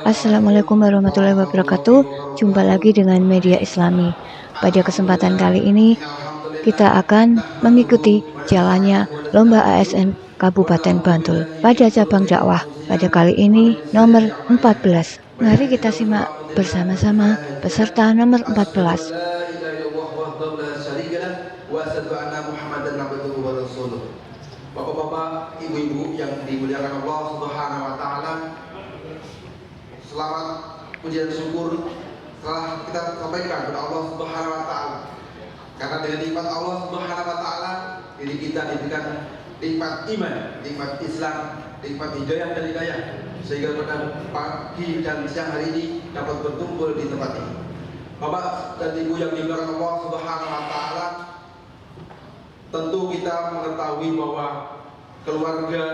Assalamualaikum warahmatullahi wabarakatuh. Jumpa lagi dengan media Islami. Pada kesempatan kali ini, kita akan mengikuti jalannya Lomba ASN Kabupaten Bantul pada cabang dakwah pada kali ini nomor 14. Mari kita simak bersama-sama peserta nomor 14. Bapak-bapak, ibu-ibu yang dimuliakan Allah Subhanahu wa taala, selamat puji dan syukur telah kita sampaikan kepada Allah Subhanahu wa taala. Karena dengan nikmat Allah Subhanahu wa taala, diri kita diberikan nikmat iman, nikmat Islam, nikmat hidayah dan hidayah, sehingga pada pagi dan siang hari ini dapat berkumpul di tempat ini. Bapak dan Ibu yang dimuliakan Allah Subhanahu wa taala, tentu kita mengetahui bahwa keluarga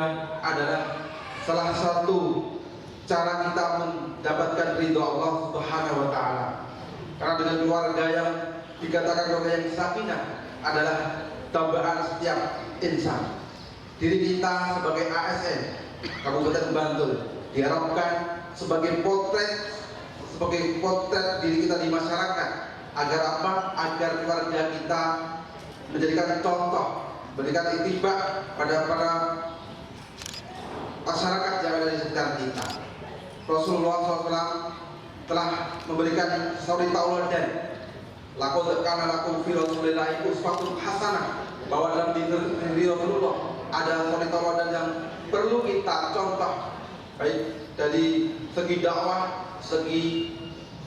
adalah salah satu cara kita mendapatkan ridho Allah Subhanahu wa taala. Karena dengan keluarga yang dikatakan keluarga yang sakinah adalah tambahan setiap insan. Diri kita sebagai ASN Kabupaten Bantul diharapkan sebagai potret diri kita di masyarakat, agar apa? Agar keluarga kita menjadikan contoh, memberikan itibak pada masyarakat yang ada di sekitar kita. Rasulullah SAW telah memberikan suri tauladan, laqad kana lakum fi rasulillahi uswatun hasanah, bahwa dalam diri Rasulullah ada suri tauladan yang perlu kita contoh, baik dari segi dakwah, segi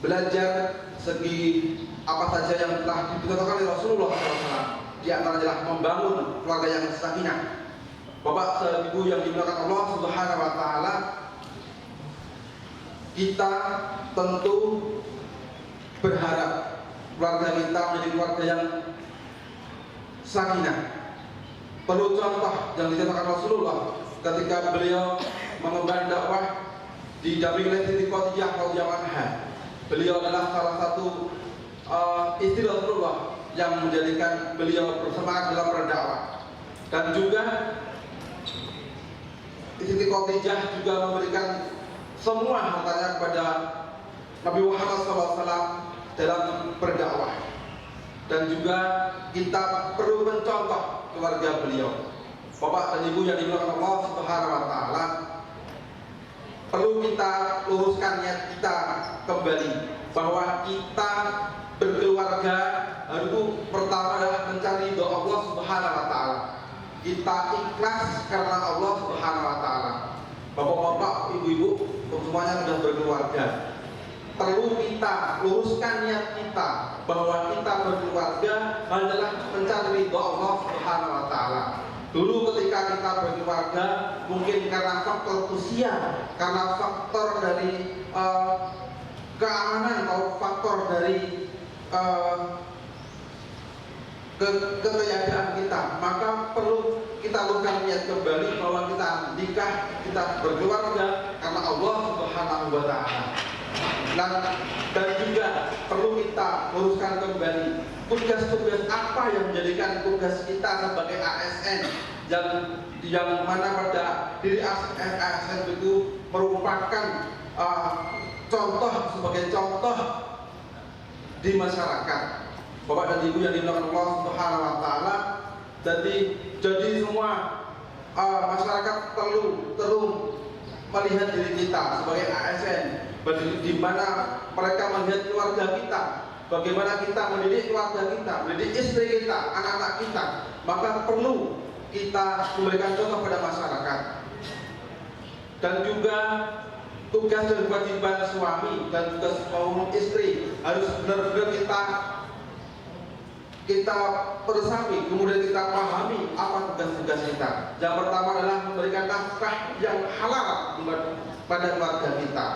belajar, segi apa saja yang telah dicontohkan oleh Rasulullah SAW. Di antaranya adalah membangun keluarga yang sakinah. Bapak dan Ibu yang dimuliakan Allah Subhanahu wa taala, kita tentu berharap keluarga kita menjadi keluarga yang sakinah. Perlu contoh yang dicontohkan Rasulullah ketika beliau mengemban dakwah didampingi oleh Siti Khadijah radhiyallahu anha. Beliau adalah salah satu istri Rasulullah yang menjadikan beliau bersemangat dalam berdakwah. Dan juga Siti Khadijah juga memberikan semua hartanya kepada Nabi Muhammad SAW dalam berdakwah. Dan juga kita perlu mencontoh keluarga beliau. Bapak dan Ibu yang dimuliakan Allah Subhanahu wa taala, perlu kita luruskan niat kita kembali bahwa kita berkeluarga harus pertama adalah mencari ridho Allah Subhanahu wa taala. Kita ikhlas karena Allah Subhanahu wa taala. Bapak-bapak, ibu-ibu, semuanya sudah berkeluarga. Perlu kita luruskan niat kita bahwa kita berkeluarga adalah mencari ridho Allah Subhanahu wa taala. Dulu ketika kita berkeluarga, mungkin karena faktor usia, karena faktor dari keamanan atau faktor dari ketiadaan kita, maka perlu kita luruskan niat kembali bahwa kita nikah, kita berkeluarga karena Allah Subhanahu wa taala. Dan juga perlu kita luruskan kembali tugas-tugas apa yang menjadikan tugas kita sebagai ASN, yang mana pada diri ASN itu merupakan contoh, sebagai contoh di masyarakat. Bapak dan Ibu yang dimuliakan Allah Subhanahu wa taala, jadi semua masyarakat perlu melihat diri kita sebagai ASN, di mana mereka melihat keluarga kita, bagaimana kita mendidik keluarga kita, mendidik istri kita, anak-anak kita. Maka perlu kita memberikan contoh pada masyarakat. Dan juga tugas dan kewajiban suami dan tugas kaum istri harus benar-benar kita persapi, kemudian kita pahami apa tugas-tugas kita. Yang pertama adalah memberikan nafkah yang halal pada keluarga kita.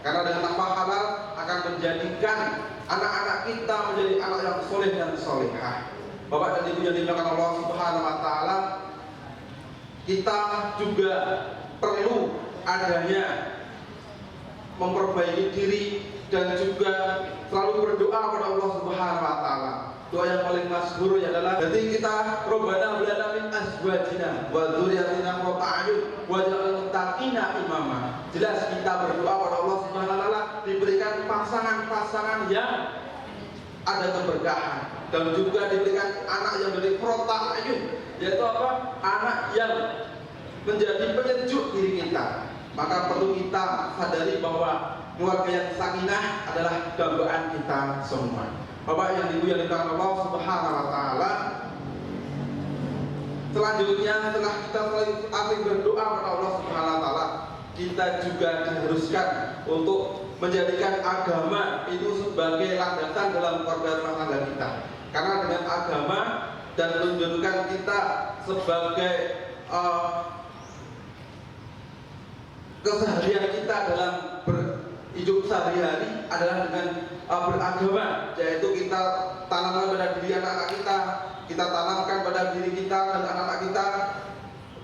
Karena dengan nafkah halal akan menjadikan anak-anak kita menjadi anak yang soleh dan solehah. Bapak dan Ibu yang dimuliakan Allah Subhanahu wa taala, kita juga perlu adanya memperbaiki diri dan juga selalu berdoa kepada Allah Subhanahu wa taala. Doa yang paling masyhur adalah jadi kita Rabbana hab lana min azwajina wa dzurriyyatina qurrata a'yun waj'alna lil muttaqina imama. Jelas kita berdoa kepada pasangan-pasangan yang ada keberkahan, dan juga diberikan anak yang dari qurrata ayun, yaitu apa? Anak yang menjadi penyejuk diri kita. Maka perlu kita sadari bahwa keluarga yang sakinah adalah dambaan kita semua. Bapak yang Ibu yang dimuliakan Allah Subhanahu wa taala, selanjutnya setelah kita saling berdoa kepada Allah Subhanahu wa taala, kita juga diharuskan untuk menjadikan agama itu sebagai landasan dalam keluarga rumah tangga kita. Karena dengan agama dan menjadikan kita sebagai keseharian kita dalam hidup sehari-hari adalah dengan beragama, yaitu kita tanamkan pada diri anak-anak kita tanamkan pada diri kita dan anak-anak kita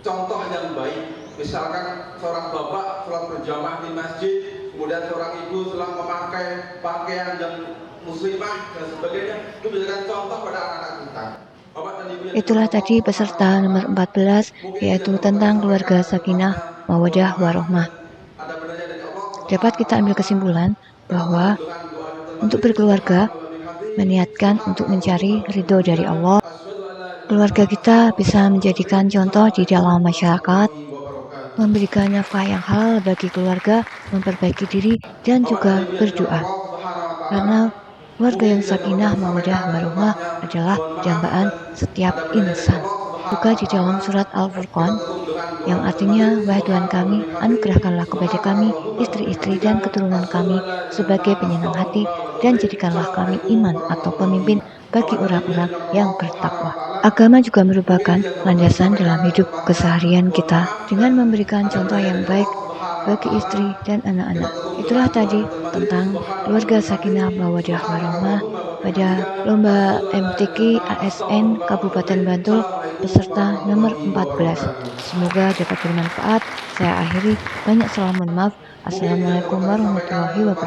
contoh yang baik. Misalkan seorang bapak sholat berjamaah di masjid, kemudian seorang ibu telah memakai pakaian yang muslimah dan sebagainya, itu menjadikan contoh pada anak-anak kita. Itulah tadi peserta nomor 14, yaitu tentang keluarga sakinah, mawadah, warohmah. Dapat kita ambil kesimpulan bahwa untuk berkeluarga meniatkan untuk mencari ridho dari Allah. Keluarga kita bisa menjadikan contoh di dalam masyarakat, memberikan nafkah yang halal bagi keluarga, memperbaiki diri, dan juga berdoa. Karena keluarga yang sakinah, mawadah, warohmah adalah dambaan setiap insan. Juga di dalam surat Al-Furqan, yang artinya, wahai Tuhan kami, anugerahkanlah kepada kami istri-istri dan keturunan kami sebagai penyenang hati, dan jadikanlah kami iman atau pemimpin bagi orang-orang yang bertakwa. Agama juga merupakan landasan dalam hidup keseharian kita dengan memberikan contoh yang baik bagi istri dan anak-anak. Itulah tadi tentang keluarga sakinah mawadah warohmah pada lomba MTQ ASN Kabupaten Bantul peserta nomor 14. Semoga dapat bermanfaat. Saya akhiri, banyak salam mohon maaf. Assalamualaikum warahmatullahi wabarakatuh.